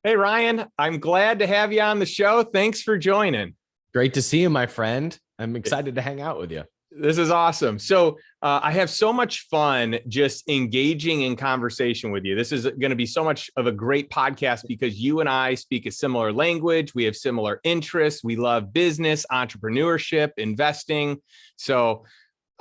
Hey, Ryan, I'm glad to have you on the show. Thanks for joining. Great to see you, my friend. I'm excited to hang out with you. This is awesome. So, I have so much fun just engaging in conversation with you. This is going to be so much of a great podcast because you and I speak a similar language. We have similar interests. We love business, entrepreneurship, investing. So,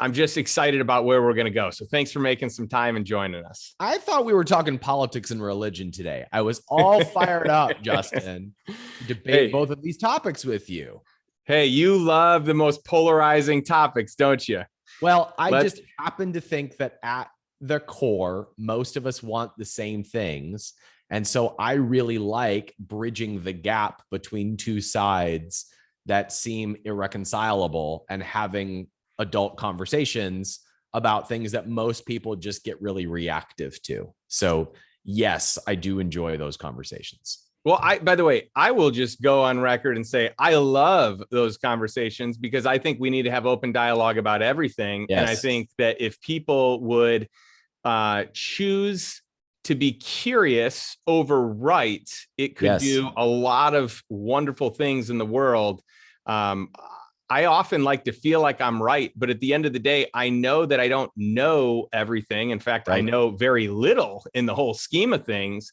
I'm just excited about where we're going to go. So, thanks for making some time and joining us. I thought we were talking politics and religion today. I was all fired up, Justin, to debate Hey, both of these topics with you. hey, you love the most polarizing topics, don't you? Well, I Let's just happen to think that at the core, most of us want the same things. And so I really like bridging the gap between two sides that seem irreconcilable and having adult conversations about things that most people just get really reactive to. So, yes, I do enjoy those conversations. Well, by the way, I will just go on record and say I love those conversations because I think we need to have open dialogue about everything. And I Yes. think that if people would choose to be curious over right, it could Yes. do a lot of wonderful things in the world. Um, I often like to feel like I'm right, but at the end of the day, I know that I don't know everything. In fact, I Right. know very little in the whole scheme of things.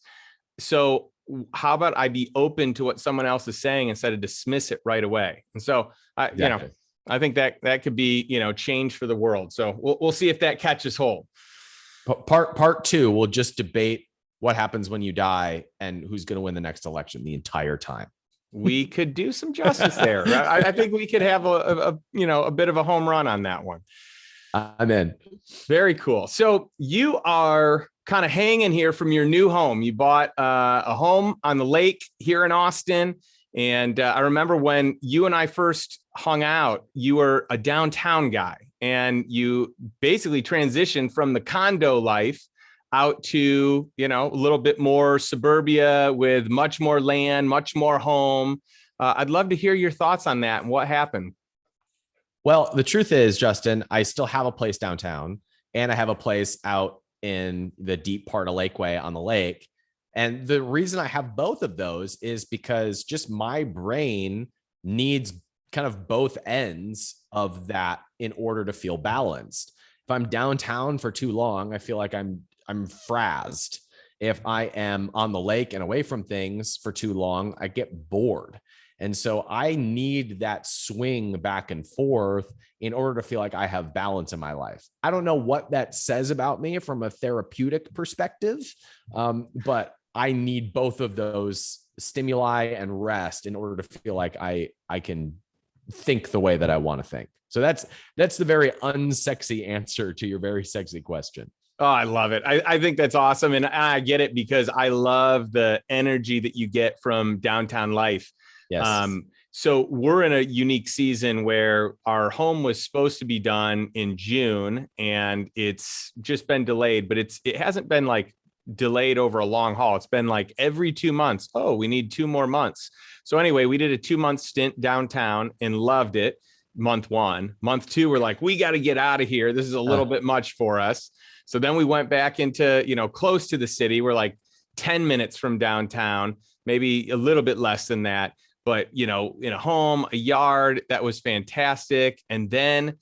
So how about I be open to what someone else is saying instead of dismiss it right away? And so Exactly. I think that could be, change for the world. So we'll see if that catches hold. Part two, we'll just debate what happens when you die and who's going to win the next election the entire time. We could do some justice there. I think we could have a bit of a home run on that one. I'm in. Very cool. So you are kind of hanging here from your new home. You bought a home on the lake here in Austin. And I remember when you and I first hung out, you were a downtown guy and you basically transitioned from the condo life out to, a little bit more suburbia with much more land, much more home. I'd love to hear your thoughts on that and what happened. Well, the truth is, Justin, I still have a place downtown and I have a place out in the deep part of Lakeway on the lake. And the reason I have both of those is because just my brain needs kind of both ends of that in order to feel balanced. If I'm downtown for too long, I feel like I'm frazzed. If I am on the lake and away from things for too long, I get bored. And so I need that swing back and forth in order to feel like I have balance in my life. I don't know what that says about me from a therapeutic perspective, but I need both of those stimuli and rest in order to feel like I can think the way that I want to think. So that's the very unsexy answer to your very sexy question. Oh, I love it. I think that's awesome. And I get it because I love the energy that you get from downtown life. Yes. So we're in a unique season where our home was supposed to be done in June and it's just been delayed, but it hasn't been like delayed over a long haul. It's been like every 2 months. Oh, we need 2 more months. So anyway, we did a 2 month stint downtown and loved it. Month one, month two, we're like, we got to get out of here. This is a little bit much for us. So then we went back into, close to the city. We're like 10 minutes from downtown, maybe a little bit less than that. But, in a home, a yard, that was fantastic. And then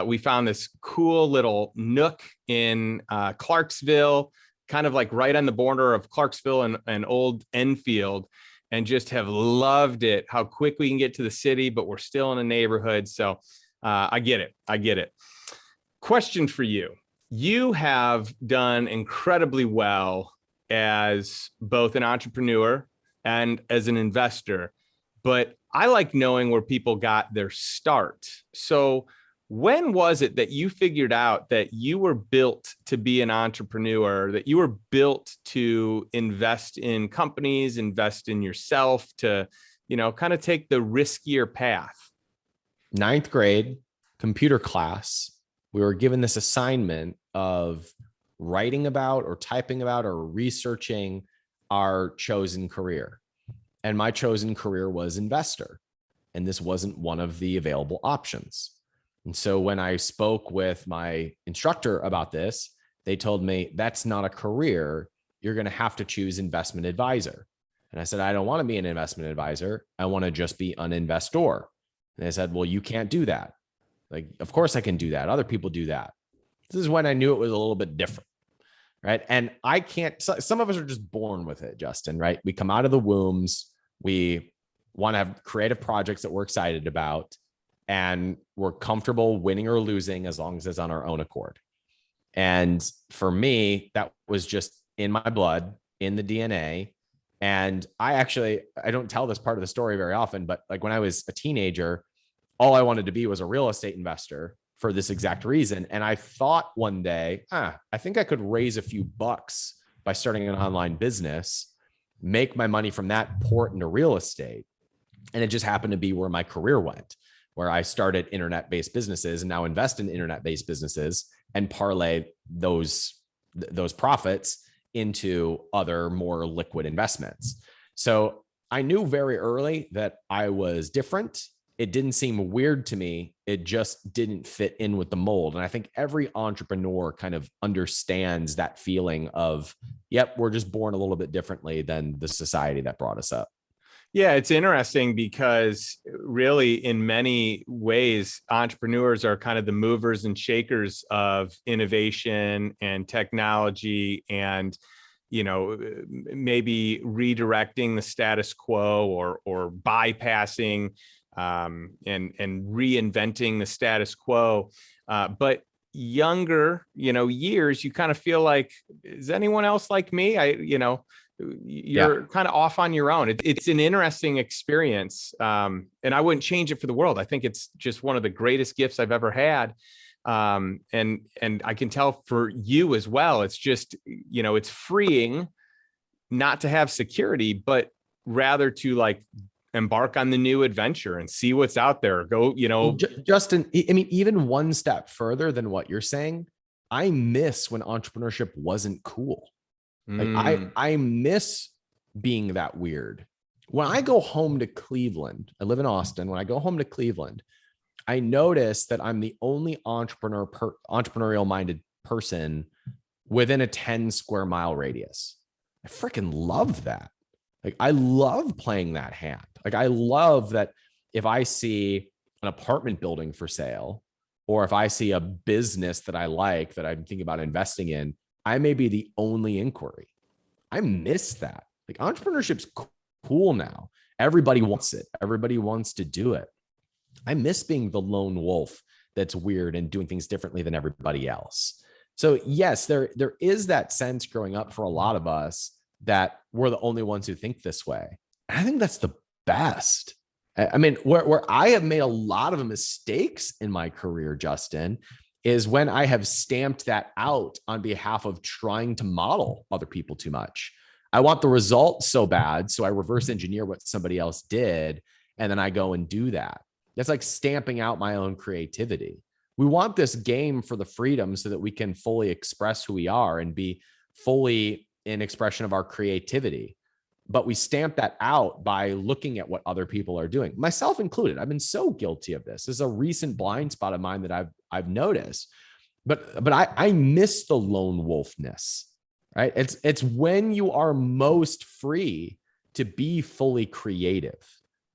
we found this cool little nook in Clarksville, kind of like right on the border of Clarksville and Old Enfield, and just have loved it, how quick we can get to the city, but we're still in a neighborhood. So I get it. Question for you. You have done incredibly well as both an entrepreneur and as an investor, but I like knowing where people got their start. So when was it that you figured out that you were built to be an entrepreneur, that you were built to invest in companies, invest in yourself, to, kind of take the riskier path? Ninth grade computer class, we were given this assignment of writing about or typing about or researching our chosen career. And my chosen career was investor. And this wasn't one of the available options. And so when I spoke with my instructor about this, they told me that's not a career. You're going to have to choose investment advisor. And I said, I don't want to be an investment advisor. I want to just be an investor. And they said, well, you can't do that. Like, of course I can do that. Other people do that. This is when I knew it was a little bit different. Right. And I can't, some of us are just born with it, Justin, right? We come out of the wombs. We want to have creative projects that we're excited about, and we're comfortable winning or losing as long as it's on our own accord. And for me, that was just in my blood, in the DNA. And I don't tell this part of the story very often, but like when I was a teenager, all I wanted to be was a real estate investor for this exact reason. And I thought one day, I think I could raise a few bucks by starting an online business, make my money from that, pour it into real estate. And it just happened to be where my career went, where I started internet-based businesses and now invest in internet-based businesses and parlay those profits into other more liquid investments. So I knew very early that I was different. It didn't seem weird to me. It just didn't fit in with the mold. And I think every entrepreneur kind of understands that feeling of, yep, we're just born a little bit differently than the society that brought us up. Yeah, it's interesting because really in many ways, entrepreneurs are kind of the movers and shakers of innovation and technology, and, you know, maybe redirecting the status quo or bypassing and reinventing the status quo. But younger, years, you kind of feel like, is anyone else like me? You're kind of off on your own. It's an interesting experience. And I wouldn't change it for the world. I think it's just one of the greatest gifts I've ever had. And I can tell for you as well, it's just, it's freeing not to have security, but rather to like embark on the new adventure and see what's out there. Go, Justin, I mean, even one step further than what you're saying, I miss when entrepreneurship wasn't cool. Like I miss being that weird. When I go home to Cleveland, I live in Austin. When I go home to Cleveland, I notice that I'm the only entrepreneurial minded person within a 10 square mile radius. I freaking love that. Like I love playing that hand. Like I love that if I see an apartment building for sale, or if I see a business that I like that I'm thinking about investing in, I may be the only inquiry. I miss that. Like entrepreneurship's cool now. Everybody wants it. Everybody wants to do it. I miss being the lone wolf that's weird and doing things differently than everybody else. So yes, there is that sense growing up for a lot of us that we're the only ones who think this way. And I think that's the best. I mean, where I have made a lot of mistakes in my career, Justin, is when I have stamped that out on behalf of trying to model other people too much. I want the result so bad, so I reverse engineer what somebody else did, and then I go and do that. That's like stamping out my own creativity. We want this game for the freedom so that we can fully express who we are and be fully in expression of our creativity. But we stamp that out by looking at what other people are doing, myself included. I've been so guilty of this. This is a recent blind spot of mine that I've noticed. But I miss the lone wolfness, right? It's when you are most free to be fully creative.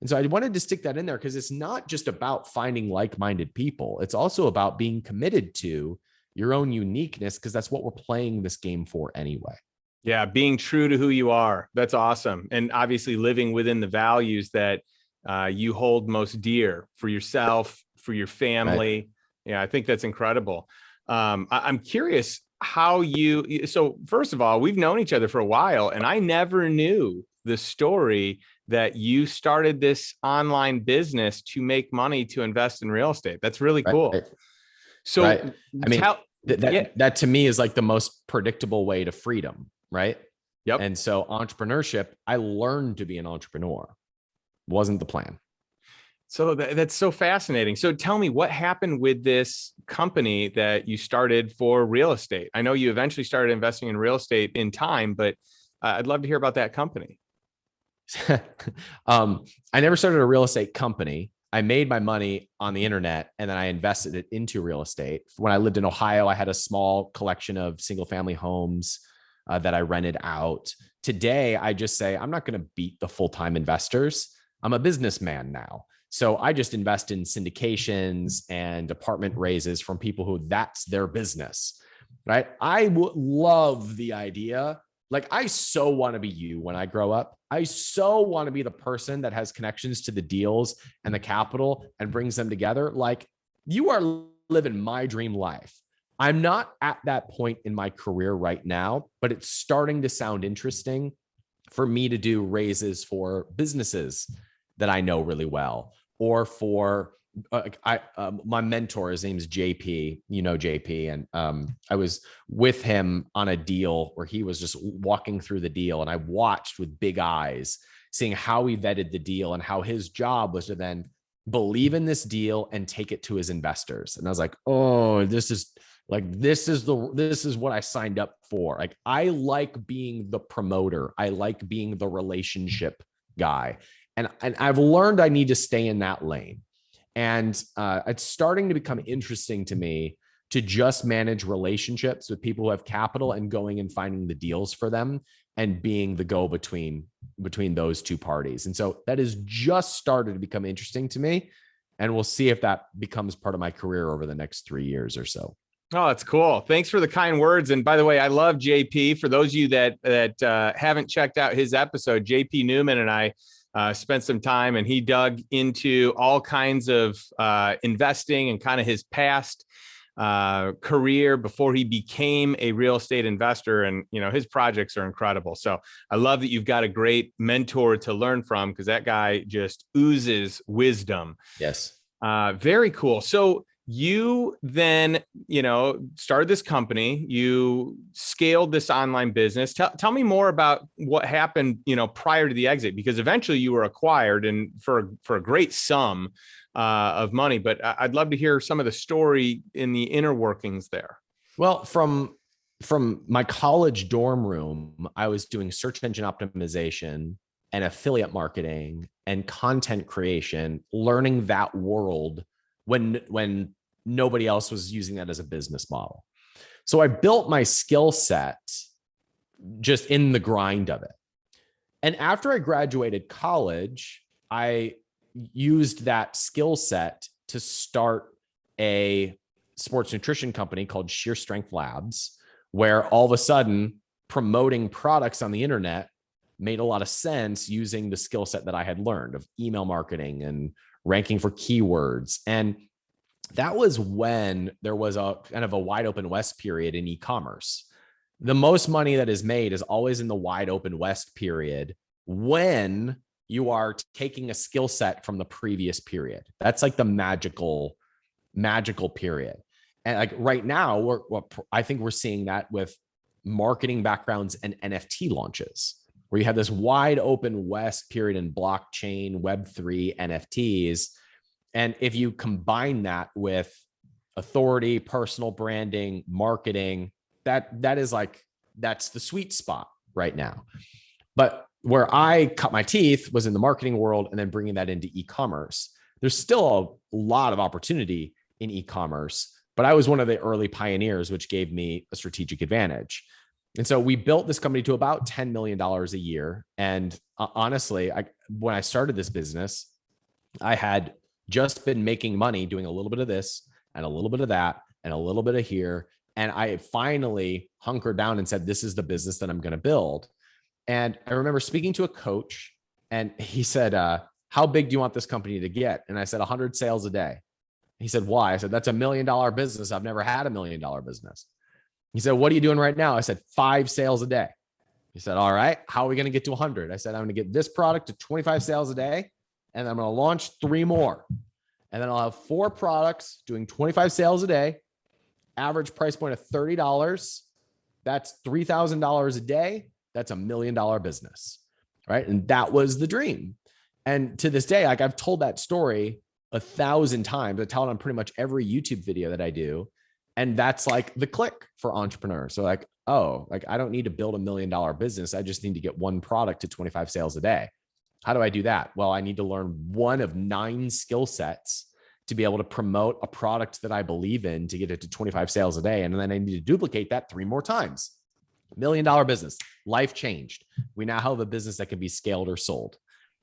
And so I wanted to stick that in there because it's not just about finding like-minded people. It's also about being committed to your own uniqueness, because that's what we're playing this game for anyway. Yeah, being true to who you are. That's awesome. And obviously living within the values that you hold most dear for yourself, for your family. Right. Yeah, I think that's incredible. I'm curious how so first of all, we've known each other for a while, and I never knew the story that you started this online business to make money to invest in real estate. That's really cool. Right. So right. I mean, that to me is like the most predictable way to freedom. Right. Yep. And so entrepreneurship, I learned to be an entrepreneur. Wasn't the plan. So that's so fascinating. So tell me, what happened with this company that you started for real estate? I know you eventually started investing in real estate in time, but I'd love to hear about that company. I never started a real estate company. I made my money on the internet and then I invested it into real estate. When I lived in Ohio, I had a small collection of single family homes. that I rented out. Today, I just say, I'm not going to beat the full-time investors. I'm a businessman now. So I just invest in syndications and apartment raises from people who that's their business, right? I would love the idea. Like, I so want to be you when I grow up. I so want to be the person that has connections to the deals and the capital and brings them together. Like, you are living my dream life. I'm not at that point in my career right now, but it's starting to sound interesting for me to do raises for businesses that I know really well, or for my mentor. His name is JP, you know, JP. And I was with him on a deal where he was just walking through the deal, and I watched with big eyes, seeing how he vetted the deal and how his job was to then believe in this deal and take it to his investors. And I was like, oh, this is what I signed up for. Like, I like being the promoter. I like being the relationship guy. And I've learned I need to stay in that lane. And it's starting to become interesting to me to just manage relationships with people who have capital and going and finding the deals for them and being the go-between between those two parties. And so that has just started to become interesting to me. And we'll see if that becomes part of my career over the next 3 years or so. Oh, that's cool. Thanks for the kind words. And by the way, I love JP. For those of you that haven't checked out his episode, JP Newman and I spent some time, and he dug into all kinds of investing and kind of his past career before he became a real estate investor. And, you know, his projects are incredible. So I love that you've got a great mentor to learn from, because that guy just oozes wisdom. Yes. Very cool. So you then, you know, started this company, you scaled this online business. Tell me more about what happened, you know, prior to the exit, because eventually you were acquired and for a great sum of money. But I'd love to hear some of the story in the inner workings there. Well, from my college dorm room, I was doing search engine optimization and affiliate marketing and content creation, learning that world when nobody else was using that as a business model. So I built my skill set just in the grind of it. And after I graduated college, I used that skill set to start a sports nutrition company called Sheer Strength Labs, where all of a sudden promoting products on the internet made a lot of sense using the skill set that I had learned of email marketing and ranking for keywords. And that was when there was a kind of a wide open west period in e-commerce. The most money that is made is always in the wide open west period when you are taking a skill set from the previous period. That's like the magical period. And like right now, I think we're seeing that with marketing backgrounds and NFT launches, where you have this wide open west period in blockchain, Web3, NFTs. And if you combine that with authority, personal branding, marketing, that's the sweet spot right now. But where I cut my teeth was in the marketing world, and then bringing that into e-commerce. There's still a lot of opportunity in e-commerce, but I was one of the early pioneers, which gave me a strategic advantage. And so we built this company to about $10 million a year. And honestly, when I started this business, I had just been making money doing a little bit of this and a little bit of that and a little bit of here. And I finally hunkered down and said, this is the business that I'm going to build. And I remember speaking to a coach, and he said, how big do you want this company to get? And I said, 100 sales a day. He said, why? I said, that's $1 million business. I've never had $1 million business. He said, what are you doing right now? I said, 5 sales a day. He said, all right, how are we going to get to 100? I said, I'm going to get this product to 25 sales a day, and I'm going to launch 3 more. And then I'll have 4 products doing 25 sales a day, average price point of $30. That's $3,000 a day. That's $1 million business, right? And that was the dream. And to this day, like, I've told that story 1,000 times. I tell it on pretty much every YouTube video that I do. And that's like the click for entrepreneurs. So like, oh, like, I don't need to build $1 million business. I just need to get 1 product to 25 sales a day. How do I do that? Well, I need to learn 1 of 9 skill sets to be able to promote a product that I believe in to get it to 25 sales a day. And then I need to duplicate that 3 more times. $1 million business, life changed. We now have a business that can be scaled or sold.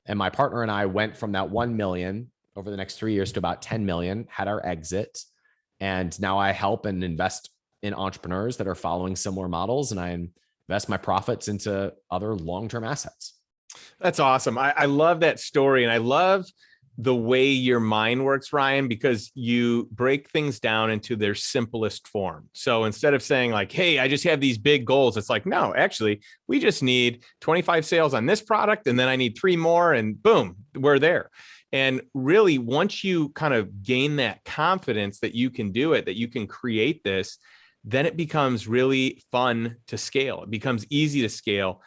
And my partner and I went from that 1 million over the next 3 years to about 10 million, had our exit. And now I help and invest in entrepreneurs that are following similar models. And I invest my profits into other long-term assets. That's awesome. I love that story. And I love the way your mind works, Ryan, because you break things down into their simplest form. So instead of saying like, hey, I just have these big goals, it's like, no, actually, we just need 25 sales on this product. And then I need 3 more and boom, we're there. And really, once you kind of gain that confidence that you can do it, that you can create this, then it becomes really fun to scale. It becomes easy to scale.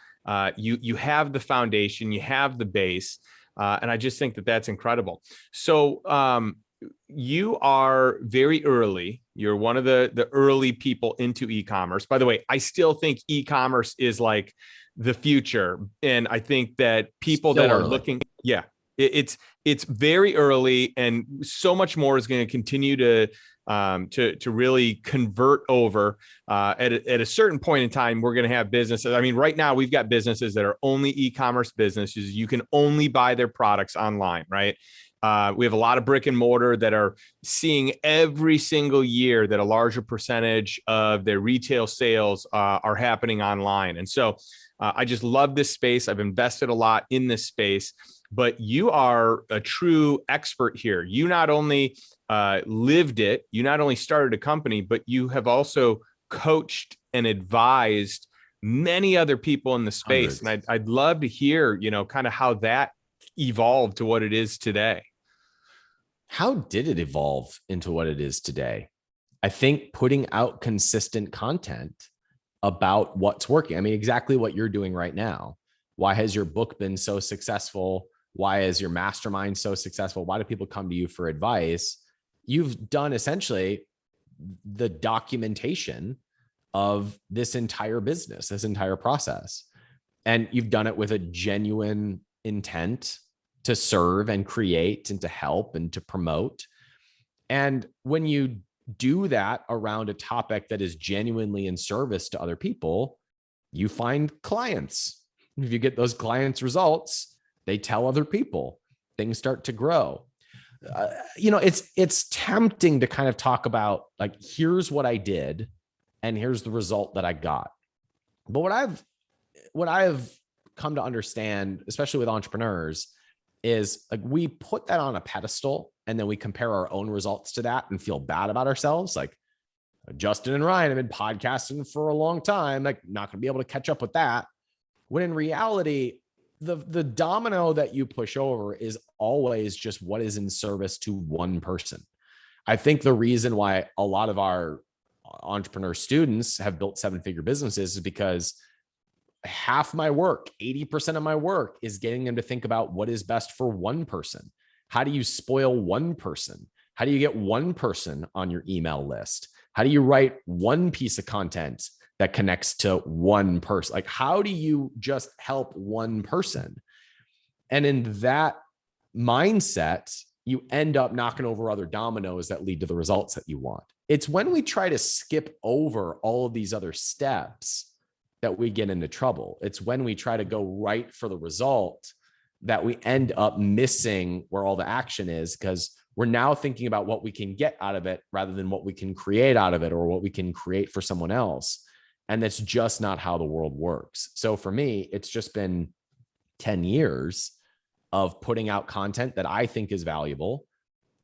You have the foundation, you have the base. And I just think that that's incredible. So you are very early. You're one of the early people into e-commerce. By the way, I still think e-commerce is like the future. And I think that people Still that are early. looking, yeah, it's very early, and so much more is going to continue to really convert over. At a certain point in time, we're going to have businesses. I mean, right now we've got businesses that are only e-commerce businesses. You can only buy their products online, right? We have a lot of brick and mortar that are seeing every single year that a larger percentage of their retail sales are happening online. And so I just love this space. I've invested a lot in this space, but you are a true expert here. You not only lived it, you not only started a company, but you have also coached and advised many other people in the space. Hundreds. And I'd love to hear, kind of how that evolved to what it is today. How did it evolve into what it is today? I think putting out consistent content about what's working. I mean, exactly what you're doing right now. Why has your book been so successful? Why is your mastermind so successful? Why do people come to you for advice? You've done essentially the documentation of this entire business, this entire process. And you've done it with a genuine intent to serve and create and to help and to promote. And when you do that around a topic that is genuinely in service to other people, you find clients. If you get those clients' results, they tell other people, things start to grow. It's tempting to kind of talk about like, here's what I did and here's the result that I got. But what I've come to understand, especially with entrepreneurs, is like we put that on a pedestal and then we compare our own results to that and feel bad about ourselves. Like, Justin and Ryan have been podcasting for a long time, like not going to be able to catch up with that. When in reality, the domino that you push over is always just what is in service to one person. I think the reason why a lot of our entrepreneur students have built 7-figure businesses is because half my work, 80% of my work is getting them to think about what is best for one person. How do you spoil one person? How do you get one person on your email list? How do you write one piece of content that connects to one person? Like, how do you just help one person? And in that mindset, you end up knocking over other dominoes that lead to the results that you want. It's when we try to skip over all of these other steps that we get into trouble. It's when we try to go right for the result that we end up missing where all the action is, because we're now thinking about what we can get out of it rather than what we can create out of it or what we can create for someone else. And that's just not how the world works. So for me, it's just been 10 years of putting out content that I think is valuable,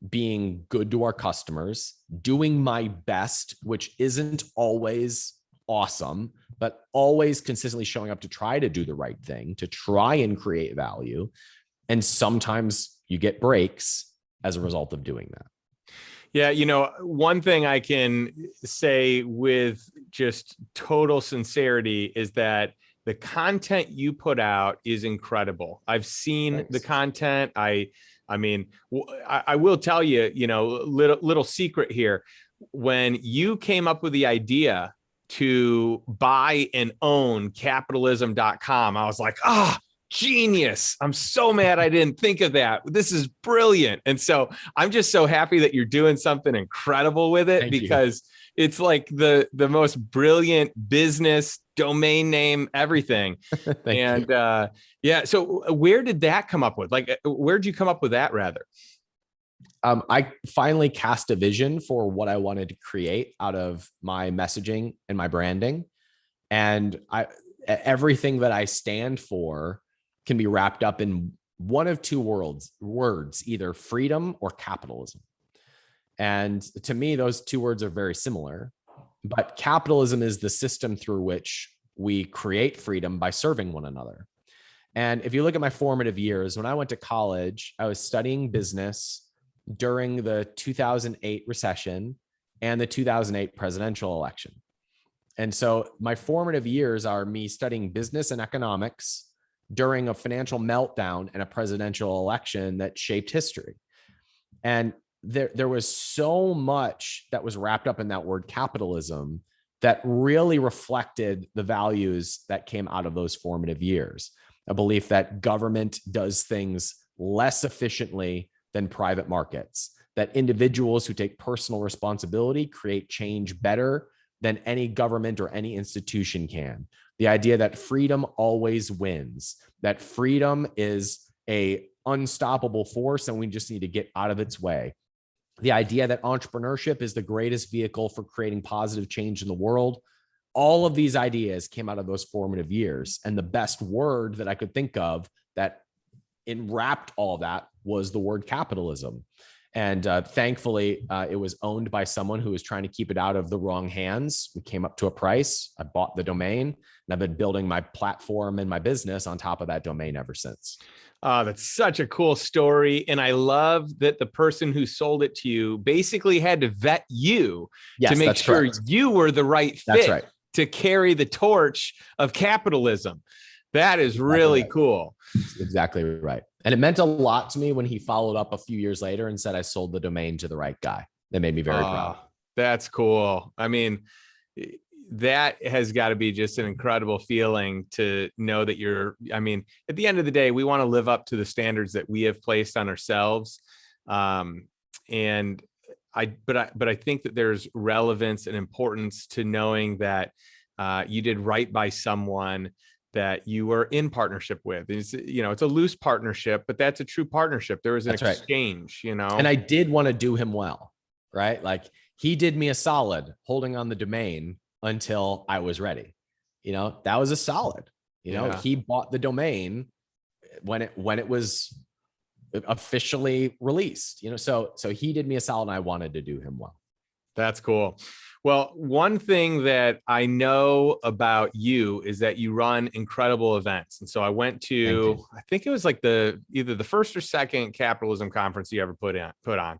being good to our customers, doing my best, which isn't always awesome, but always consistently showing up to try to do the right thing, to try and create value. And sometimes you get breaks as a result of doing that. Yeah, one thing I can say with just total sincerity is that the content you put out is incredible. I've seen the content. I mean, I will tell you, little secret here. When you came up with the idea to buy and own capitalism.com, I was like, genius. I'm so mad I didn't think of that. This is brilliant. And so I'm just so happy that you're doing something incredible with it, Thank you. because it's like the most brilliant business, domain name, everything. Thank you. And yeah, so where did that come up with? Like, where'd you come up with that rather? I finally cast a vision for what I wanted to create out of my messaging and my branding. And everything that I stand for can be wrapped up in one of two words, either freedom or capitalism. And to me, those two words are very similar, but capitalism is the system through which we create freedom by serving one another. And if you look at my formative years, when I went to college, I was studying business during the 2008 recession and the 2008 presidential election. And so my formative years are me studying business and economics during a financial meltdown and a presidential election that shaped history. And there was so much that was wrapped up in that word capitalism that really reflected the values that came out of those formative years. A belief that government does things less efficiently than private markets, that individuals who take personal responsibility create change better than any government or any institution can. The idea that freedom always wins, that freedom is an unstoppable force and we just need to get out of its way. The idea that entrepreneurship is the greatest vehicle for creating positive change in the world. All of these ideas came out of those formative years. And the best word that I could think of that enwrapped all of that was the word capitalism. And thankfully, it was owned by someone who was trying to keep it out of the wrong hands. We came up to a price. I bought the domain, and I've been building my platform and my business on top of that domain ever since. That's such a cool story. And I love that the person who sold it to you basically had to vet you to make sure correct. you were the right fit to carry the torch of capitalism. That is really cool. Exactly right. And it meant a lot to me when he followed up a few years later and said, I sold the domain to the right guy. That made me very proud. That's cool. I mean, that has got to be just an incredible feeling to know that I mean, at the end of the day, we want to live up to the standards that we have placed on ourselves. And I think that there's relevance and importance to knowing that you did right by someone that you were in partnership with. It's, it's a loose partnership, but that's a true partnership. There was an exchange, And I did want to do him well, right? Like he did me a solid holding on the domain until I was ready. That was a solid. He bought the domain when it was officially released, so he did me a solid and I wanted to do him well. That's cool. Well, one thing that I know about you is that you run incredible events. And so I went to, I think it was like either the first or second capitalism conference you ever put on.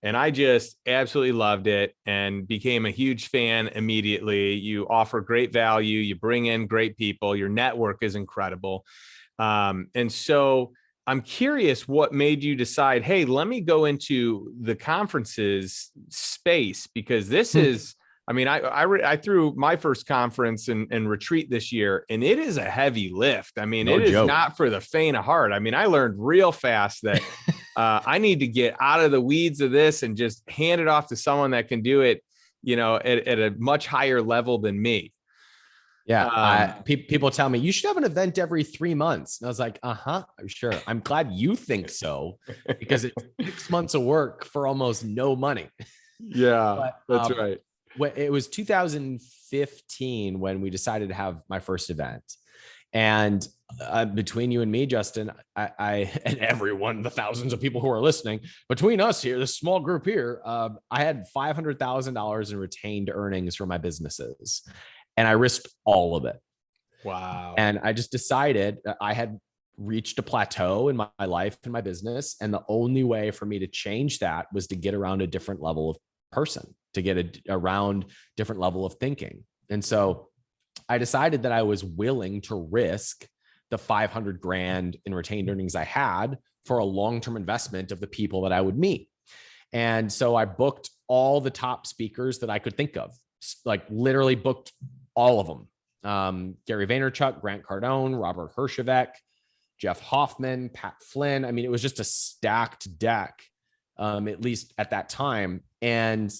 And I just absolutely loved it and became a huge fan immediately. You offer great value. You bring in great people. Your network is incredible. And so I'm curious what made you decide, hey, let me go into the conferences space, because this is, I mean, I threw my first conference and retreat this year, and it is a heavy lift. I mean, it is not for the faint of heart. I mean, I learned real fast that I need to get out of the weeds of this and just hand it off to someone that can do it, at a much higher level than me. Yeah. People tell me you should have an event every 3 months. And I was like, sure. I'm glad you think so, because it's 6 months of work for almost no money. Yeah, that's right. It was 2015 when we decided to have my first event. And between you and me, Justin, I and everyone, the thousands of people who are listening, between us here, this small group here, I had $500,000 in retained earnings from my businesses. And I risked all of it. Wow. And I just decided that I had reached a plateau in my life and my business. And the only way for me to change that was to get around a different level of person, to get around different level of thinking. And so I decided that I was willing to risk the 500 grand in retained earnings I had for a long-term investment of the people that I would meet. And so I booked all the top speakers that I could think of, like literally booked all of them. Gary Vaynerchuk, Grant Cardone, Robert Herjavec, Jeff Hoffman, Pat Flynn. I mean, it was just a stacked deck, at least at that time. And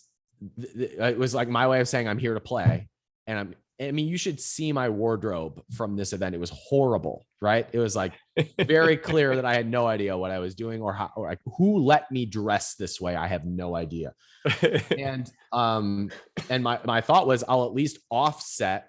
it was like my way of saying I'm here to play. And I mean, you should see my wardrobe from this event. It was horrible, right? It was like very clear that I had no idea what I was doing or how, or like who let me dress this way. I have no idea. And my thought was I'll at least offset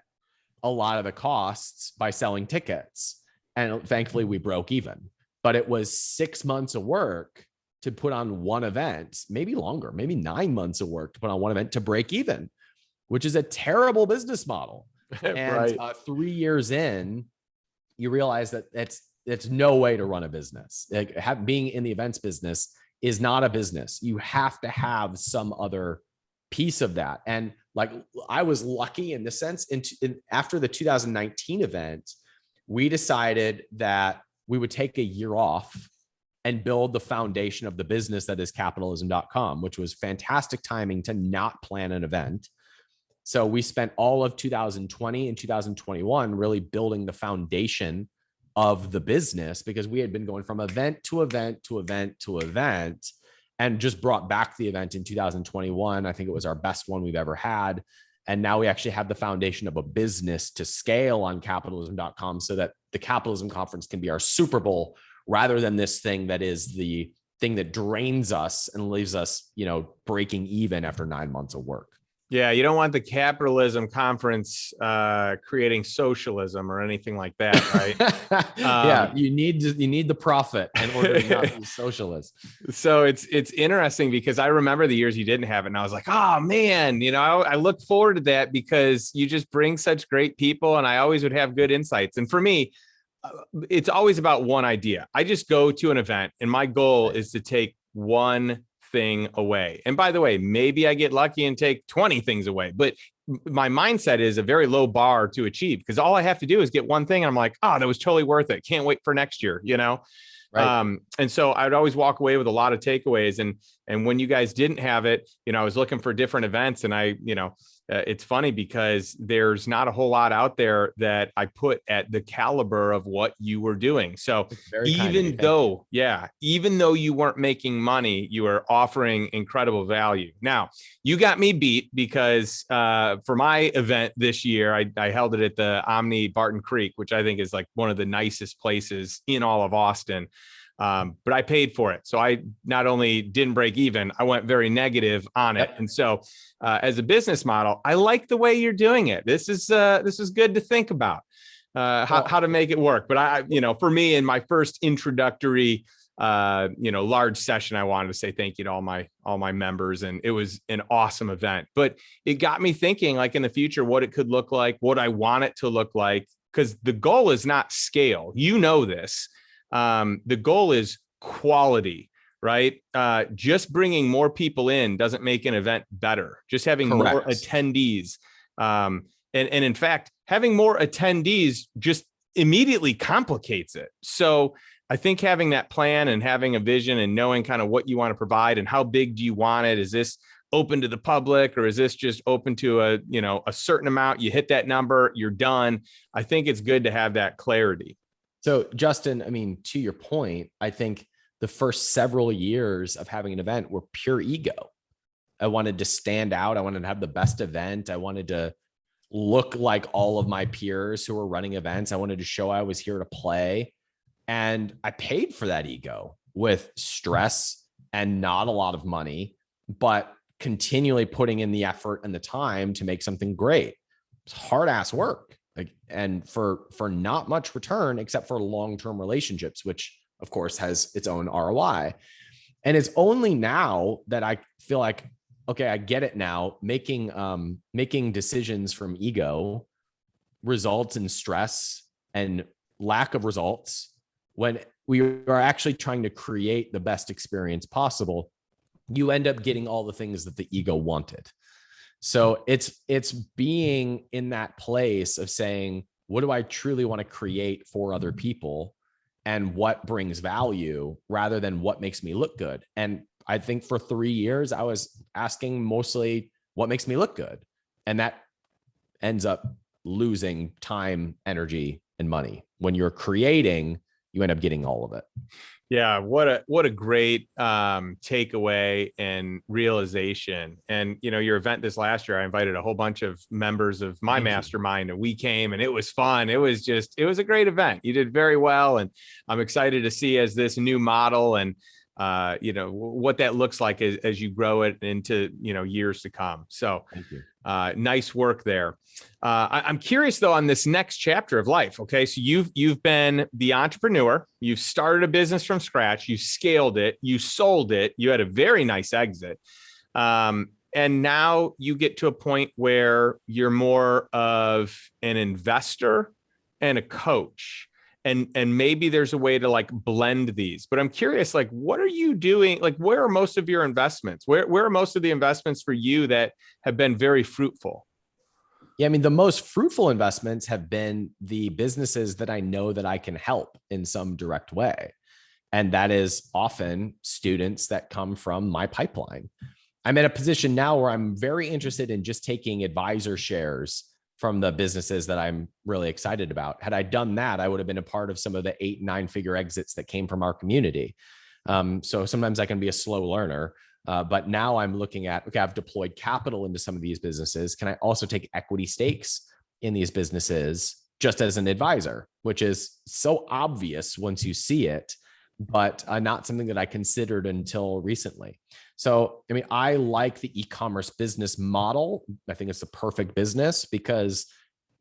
a lot of the costs by selling tickets. And thankfully we broke even, but it was 6 months of work to put on one event, maybe longer, maybe 9 months of work to put on one event to break even, which is a terrible business model. And Right. 3 years in, you realize that it's no way to run a business. Like being in the events business is not a business. You have to have some other piece of that. And like I was lucky in the sense, after the 2019 event, we decided that we would take a year off and build the foundation of the business that is capitalism.com, which was fantastic timing to not plan an event. So we spent all of 2020 and 2021 really building the foundation of the business because we had been going from event to event to event to event and just brought back the event in 2021. I think it was our best one we've ever had. And now we actually have the foundation of a business to scale on capitalism.com so that the Capitalism Conference can be our Super Bowl rather than this thing that is the thing that drains us and leaves us, breaking even after 9 months of work. Yeah, you don't want the Capitalism Conference creating socialism or anything like that, right? Yeah, you need the profit in order to not be socialist. So it's interesting because I remember the years you didn't have it, and I was like, oh man, I look forward to that because you just bring such great people, and I always would have good insights. And for me, it's always about one idea. I just go to an event, and my goal is to take one thing away. And by the way, maybe I get lucky and take 20 things away, but my mindset is a very low bar to achieve because all I have to do is get one thing. And I'm like, oh, that was totally worth it. Can't wait for next year, Right. And so I would always walk away with a lot of takeaways. And when you guys didn't have it, I was looking for different events, and it's funny because there's not a whole lot out there that I put at the caliber of what you were doing. So even though you weren't making money, you were offering incredible value. Now you got me beat because for my event this year, I held it at the Omni Barton Creek, which I think is like one of the nicest places in all of Austin. But I paid for it. So I not only didn't break even, I went very negative on it. And so as a business model, I like the way you're doing it. This is good to think about how to make it work. But for me, in my first introductory, large session, I wanted to say thank you to all my members. And it was an awesome event, but it got me thinking like in the future, what it could look like, what I want it to look like, because the goal is not scale. This. The goal is quality, right? Just bringing more people in doesn't make an event better. Just having more attendees. And in fact, having more attendees just immediately complicates it. So I think having that plan and having a vision and knowing kind of what you want to provide and how big do you want it? Is this open to the public or is this just open to a certain amount? You hit that number, you're done. I think it's good to have that clarity. So Justin, I mean, to your point, I think the first several years of having an event were pure ego. I wanted to stand out. I wanted to have the best event. I wanted to look like all of my peers who were running events. I wanted to show I was here to play. And I paid for that ego with stress and not a lot of money, but continually putting in the effort and the time to make something great. It's hard ass work. And for not much return, except for long-term relationships, which of course has its own ROI. And it's only now that I feel like, okay, I get it now. Making decisions from ego results in stress and lack of results when we are actually trying to create the best experience possible. You end up getting all the things that the ego wanted. So it's being in that place of saying, what do I truly want to create for other people and what brings value rather than what makes me look good? And I think for 3 years, I was asking mostly what makes me look good. And that ends up losing time, energy, and money. When you're creating, you end up getting all of it. Yeah, what a great takeaway and realization. And your event this last year, I invited a whole bunch of members of my mastermind, and we came, and it was fun. It was a great event. You did very well, and I'm excited to see as this new model and what that looks like as you grow it into years to come. So thank you. Nice work there. I'm curious though on this next chapter of life. Okay, so you've been the entrepreneur. You've started a business from scratch. You scaled it. You sold it. You had a very nice exit, and now you get to a point where you're more of an investor and a coach. And maybe there's a way to like blend these, but I'm curious, like, what are you doing? Like, where are most of your investments? Where are most of the investments for you that have been very fruitful? Yeah, I mean, the most fruitful investments have been the businesses that I know that I can help in some direct way. And that is often students that come from my pipeline. I'm in a position now where I'm very interested in just taking advisor shares from the businesses that I'm really excited about. Had I done that, I would have been a part of some of the 8-9-figure exits that came from our community. So sometimes I can be a slow learner, but now I'm looking at, okay, I've deployed capital into some of these businesses. Can I also take equity stakes in these businesses just as an advisor, which is so obvious once you see it, but not something that I considered until recently. So, I mean, I like the e-commerce business model. I think it's the perfect business because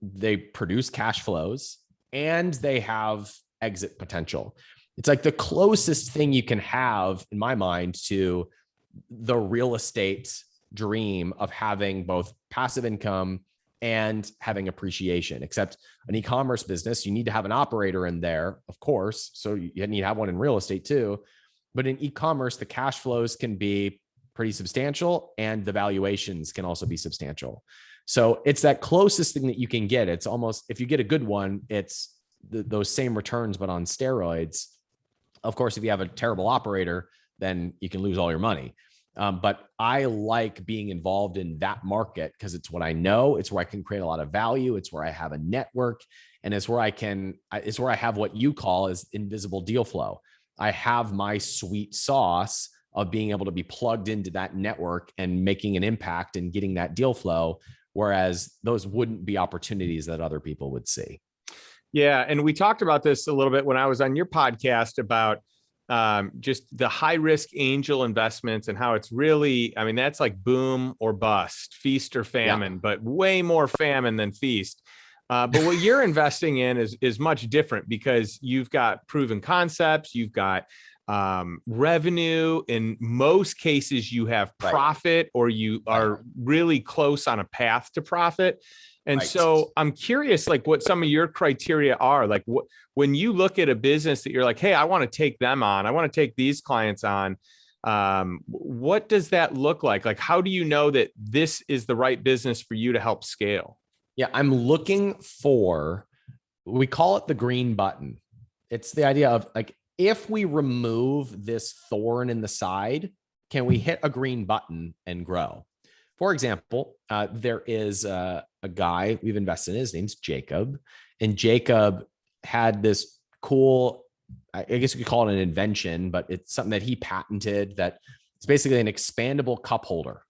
they produce cash flows and they have exit potential. It's like the closest thing you can have, in my mind, to the real estate dream of having both passive income and having appreciation. Except an e-commerce business, you need to have an operator in there, of course. So you need to have one in real estate too. But in e-commerce, the cash flows can be pretty substantial and the valuations can also be substantial. So it's that closest thing that you can get. It's almost, if you get a good one, it's those same returns, but on steroids. Of course, if you have a terrible operator, then you can lose all your money. But I like being involved in that market because it's what I know. It's where I can create a lot of value. It's where I have a network, and it's where I have what you call as invisible deal flow. I have my sweet sauce of being able to be plugged into that network and making an impact and getting that deal flow, whereas those wouldn't be opportunities that other people would see. Yeah. And we talked about this a little bit when I was on your podcast about just the high risk angel investments and how it's really, I mean, that's like boom or bust, feast or famine, but way more famine than feast. But what you're investing in is much different because you've got proven concepts, you've got revenue. In most cases, you have profit or you are really close on a path to profit. And so I'm curious, like what some of your criteria are, like when you look at a business that you're like, hey, I want to take them on, I want to take these clients on. What does that look like? Like, how do you know that this is the right business for you to help scale? Yeah, I'm looking for, we call it the green button. It's the idea of like, if we remove this thorn in the side, can we hit a green button and grow? For example, there is a guy we've invested in. His name's Jacob. And Jacob had this cool, I guess you could call it an invention, but it's something that he patented that it's basically an expandable cup holder,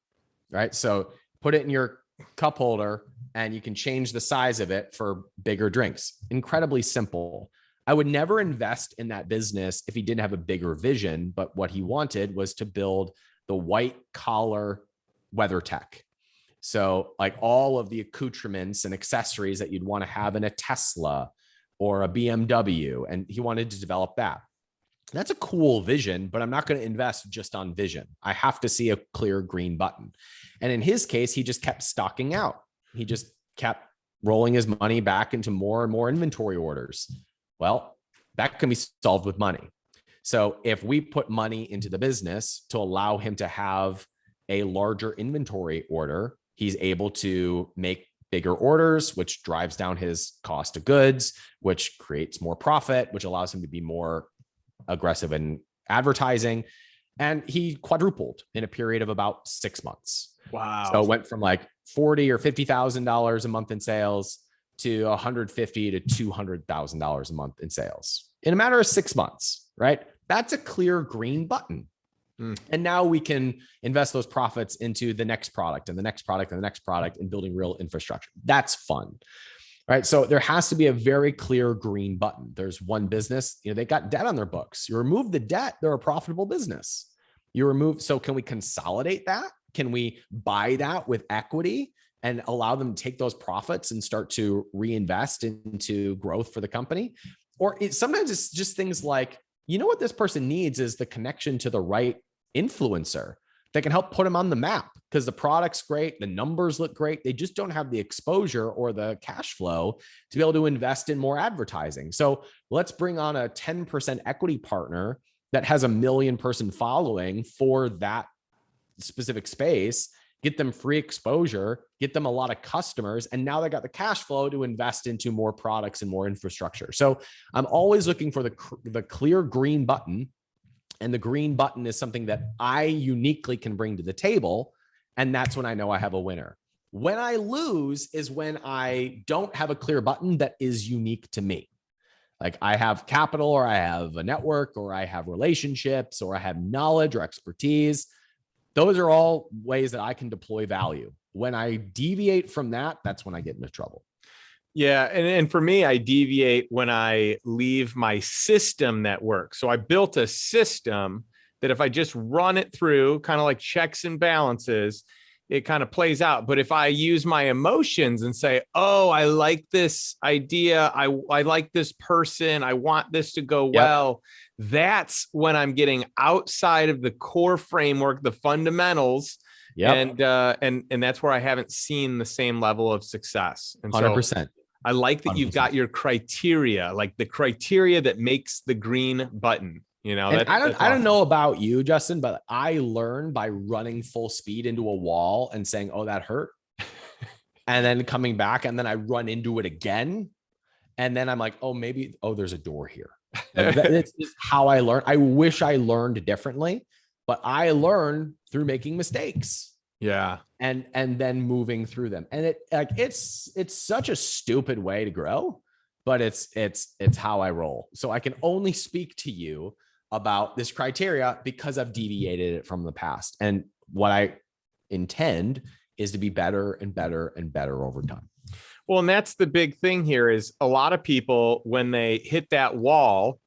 right? So put it in your cup holder and you can change the size of it for bigger drinks. Incredibly simple. I would never invest in that business if he didn't have a bigger vision, but what he wanted was to build the white collar weather tech. So like all of the accoutrements and accessories that you'd want to have in a Tesla or a BMW. And he wanted to develop that. That's a cool vision, but I'm not going to invest just on vision. I have to see a clear green button. And in his case, he just kept stocking out. He just kept rolling his money back into more and more inventory orders. Well, that can be solved with money. So if we put money into the business to allow him to have a larger inventory order, he's able to make bigger orders, which drives down his cost of goods, which creates more profit, which allows him to be more aggressive in advertising. And he quadrupled in a period of about 6 months. Wow. So it went from like $40,000 or $50,000 a month in sales to $150,000 to $200,000 a month in sales in a matter of 6 months, right? That's a clear green button. And now we can invest those profits into the next product and the next product and the next product and building real infrastructure. That's fun, right? So there has to be a very clear green button. There's one business, they got debt on their books. You remove the debt, they're a profitable business. So can we consolidate that? Can we buy that with equity and allow them to take those profits and start to reinvest into growth for the company? Or sometimes it's just things like, what this person needs is the connection to the right influencer that can help put them on the map because the product's great, the numbers look great. They just don't have the exposure or the cash flow to be able to invest in more advertising. So let's bring on a 10% equity partner that has a 1 million person following for that specific space, get them free exposure, get them a lot of customers, and now they got the cash flow to invest into more products and more infrastructure. So I'm always looking for the clear green button, and the green button is something that I uniquely can bring to the table, and that's when I know I have a winner. When I lose is when I don't have a clear button that is unique to me. Like I have capital, or I have a network, or I have relationships, or I have knowledge or expertise. Those are all ways that I can deploy value. When I deviate from that, that's when I get into trouble. Yeah. And for me, I deviate when I leave my system that works. So I built a system that if I just run it through, kind of like checks and balances, it kind of plays out. But if I use my emotions and say, oh, I like this idea, I like this person, I want this to go well, that's when I'm getting outside of the core framework, the fundamentals. And that's where I haven't seen the same level of success. And 100%. So I like that 100%. You've got your criteria, like the criteria that makes the green button. I don't know about you, Justin, but I learned by running full speed into a wall and saying, oh, that hurt. And then coming back, and then I run into it again. And then I'm like, there's a door here. It's just how I learn. I wish I learned differently, but I learned through making mistakes. Yeah. And then moving through them. And it's such a stupid way to grow, but it's how I roll. So I can only speak to you about this criteria because I've deviated it from the past. And what I intend is to be better and better and better over time. Well, and that's the big thing here is a lot of people, when they hit that wall,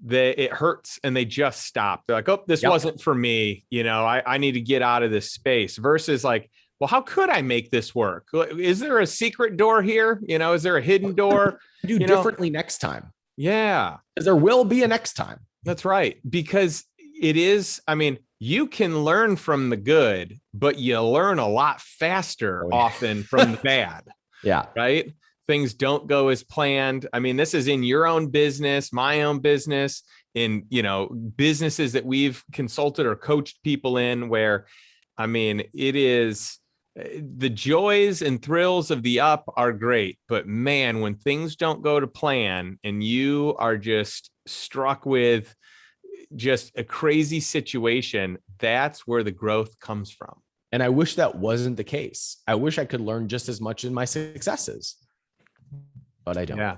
it hurts and they just stop. They're like, oh, this wasn't for me. I need to get out of this space, versus like, well, how could I make this work? Is there a secret door here? Is there a hidden door? Do differently next time. Yeah. Because there will be a next time. That's right. Because it is, you can learn from the good, but you learn a lot faster often from the bad. Yeah. Right. Things don't go as planned. This is in your own business, my own business, in, businesses that we've consulted or coached people in, where, it is, the joys and thrills of the up are great, but man, when things don't go to plan and you are just struck with just a crazy situation, that's where the growth comes from. And I wish that wasn't the case. I wish I could learn just as much in my successes, but I don't. Yeah,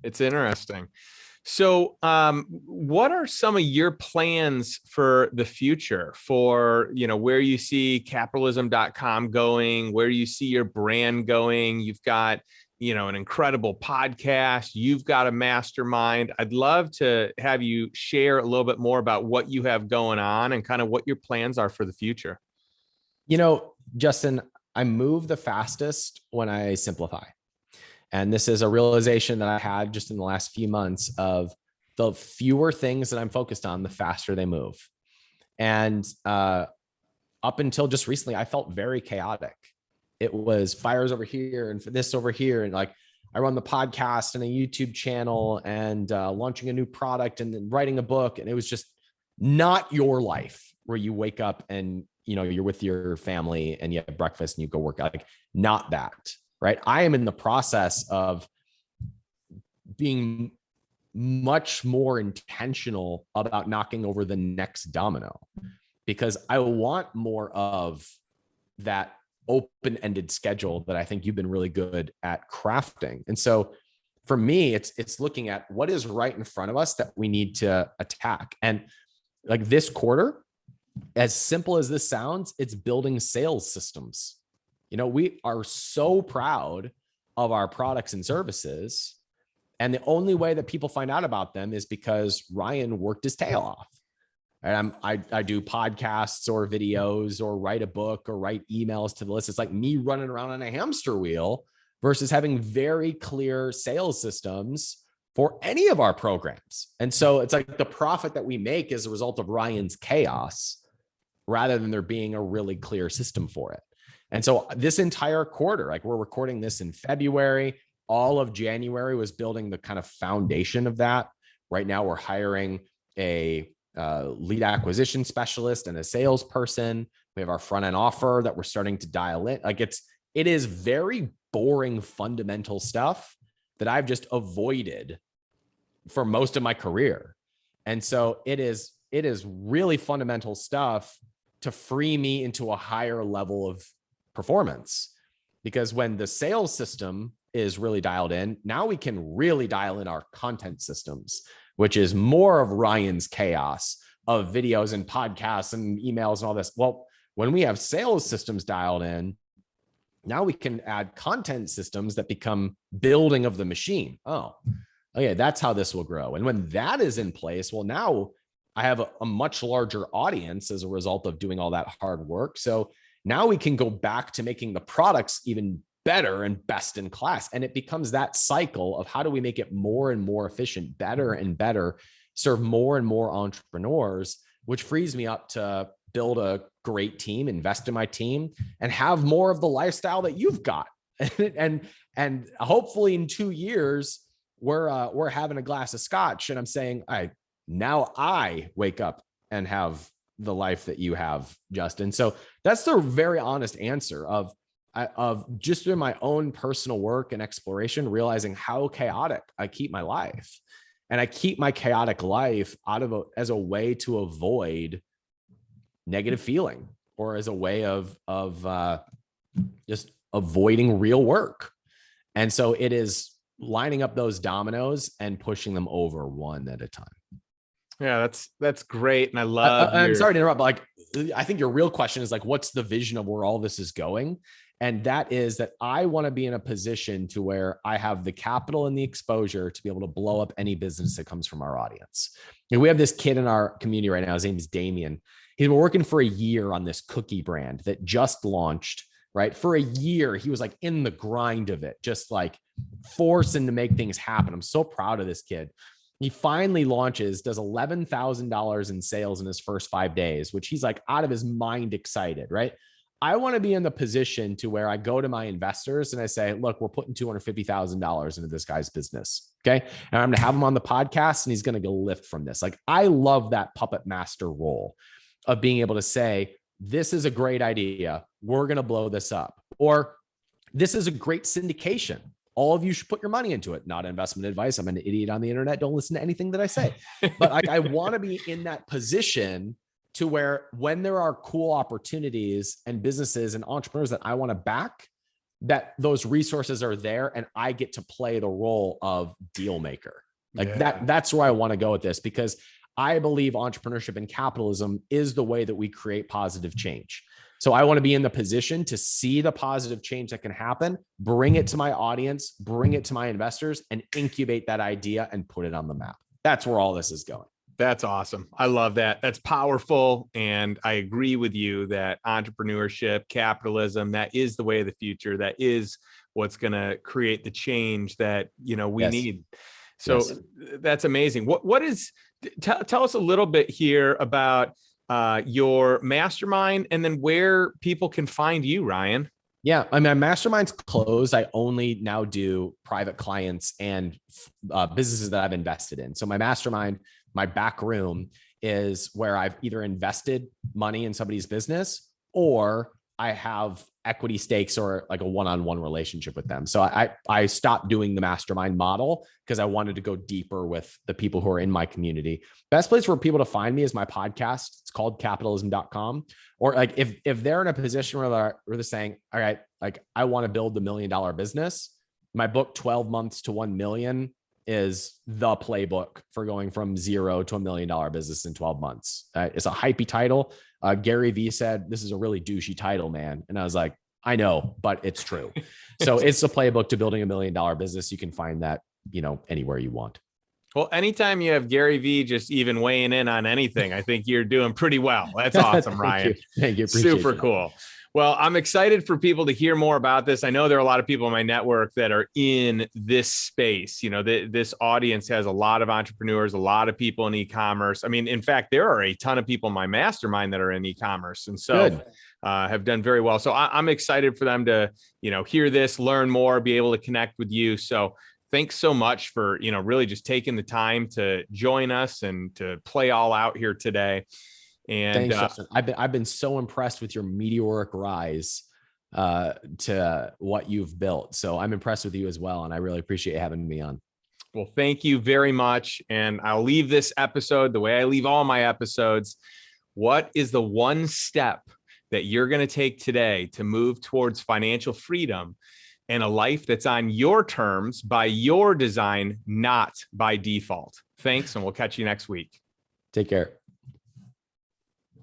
it's interesting. So what are some of your plans for the future, for, where you see capitalism.com going, where you see your brand going? You've got, an incredible podcast. You've got a mastermind. I'd love to have you share a little bit more about what you have going on and kind of what your plans are for the future. Justin, I move the fastest when I simplify. And this is a realization that I had just in the last few months of the fewer things that I'm focused on, the faster they move. And up until just recently, I felt very chaotic. It was fires over here and this over here. And like, I run the podcast and a YouTube channel and launching a new product and then writing a book. And it was just not your life where you wake up and, you're with your family and you have breakfast and you go work out. Like, not that. Right. I am in the process of being much more intentional about knocking over the next domino, because I want more of that open-ended schedule that I think you've been really good at crafting. And so for me, it's looking at what is right in front of us that we need to attack. And like this quarter, as simple as this sounds, it's building sales systems. We are so proud of our products and services. And the only way that people find out about them is because Ryan worked his tail off. And I do podcasts or videos or write a book or write emails to the list. It's like me running around on a hamster wheel versus having very clear sales systems for any of our programs. And so it's like the profit that we make is a result of Ryan's chaos rather than there being a really clear system for it. And so this entire quarter, like we're recording this in February, all of January was building the kind of foundation of that. Right now we're hiring a lead acquisition specialist and a salesperson. We have our front end offer that we're starting to dial in. Like it is very boring, fundamental stuff that I've just avoided for most of my career. And so it is really fundamental stuff to free me into a higher level of performance. Because when the sales system is really dialed in, now we can really dial in our content systems, which is more of Ryan's chaos of videos and podcasts and emails and all this. Well, when we have sales systems dialed in, now we can add content systems that become building of the machine. Oh, okay, that's how this will grow. And when that is in place, well, now I have a much larger audience as a result of doing all that hard work. So now we can go back to making the products even better and best in class. And it becomes that cycle of how do we make it more and more efficient, better and better, serve more and more entrepreneurs, which frees me up to build a great team, invest in my team, and have more of the lifestyle that you've got. and hopefully in 2 years, we're having a glass of scotch and I'm saying, now I wake up and have the life that you have, Justin. So that's the very honest answer of just through my own personal work and exploration, realizing how chaotic I keep my life. And I keep my chaotic life as a way to avoid negative feeling or as a way of just avoiding real work. And so it is lining up those dominoes and pushing them over one at a time. Yeah, that's great. And I love I'm sorry to interrupt, but I think your real question is like, what's the vision of where all this is going? And that is that I want to be in a position to where I have the capital and the exposure to be able to blow up any business that comes from our audience. And we have this kid in our community right now. His name is Damien. He's been working for a year on this cookie brand that just launched, right? For a year, he was like in the grind of it, just like forcing to make things happen. I'm so proud of this kid. He finally launches, does $11,000 in sales in his first 5 days, which he's like out of his mind excited, right? I want to be in the position to where I go to my investors and I say, look, we're putting $250,000 into this guy's business. Okay. And I'm going to have him on the podcast and he's going to go lift from this. Like, I love that puppet master role of being able to say, this is a great idea. We're going to blow this up. Or this is a great syndication. All of you should put your money into it. Not investment advice. I'm an idiot on the internet. Don't listen to anything that I say. But I want to be in that position to where when there are cool opportunities and businesses and entrepreneurs that I want to back, that those resources are there and I get to play the role of deal maker. Like that's where I want to go with this, because I believe entrepreneurship and capitalism is the way that we create positive change. So I want to be in the position to see the positive change that can happen, bring it to my audience, bring it to my investors, and incubate that idea and put it on the map. That's where all this is going. That's awesome. I love that. That's powerful. And I agree with you that entrepreneurship, capitalism, that is the way of the future. That is what's going to create the change that, we need. So that's amazing. What is, tell us a little bit here about your mastermind and then where people can find you, Ryan. Yeah, I mean, my mastermind's closed. I only now do private clients and businesses that I've invested in. So my mastermind, my back room, is where I've either invested money in somebody's business or I have equity stakes or like a one-on-one relationship with them. So I stopped doing the mastermind model because I wanted to go deeper with the people who are in my community. Best place for people to find me is my podcast. It's called capitalism.com. Or like if they're in a position where they're saying, all right, like I want to build the $1 million business, my book 12 months to 1 million is the playbook for going from 0 to $1 million business in 12 months. It's a hypey title. Gary Vee said, this is a really douchey title, man. And I was like, I know, but it's true. So it's a playbook to building $1 million business. You can find that, anywhere you want. Well, anytime you have Gary Vee just even weighing in on anything, I think you're doing pretty well. That's awesome, Ryan. Thank you. Super cool. Well, I'm excited for people to hear more about this. I know there are a lot of people in my network that are in this space. This audience has a lot of entrepreneurs, a lot of people in e-commerce. I mean, in fact, there are a ton of people in my mastermind that are in e-commerce. And so have done very well. So I'm excited for them to, hear this, learn more, be able to connect with you. So thanks so much for, really just taking the time to join us and to play all out here today. And thanks, Justin. I've been so impressed with your meteoric rise to what you've built. So I'm impressed with you as well. And I really appreciate having me on. Well, thank you very much. And I'll leave this episode the way I leave all my episodes. What is the one step that you're going to take today to move towards financial freedom and a life that's on your terms, by your design, not by default? Thanks, and we'll catch you next week. Take care.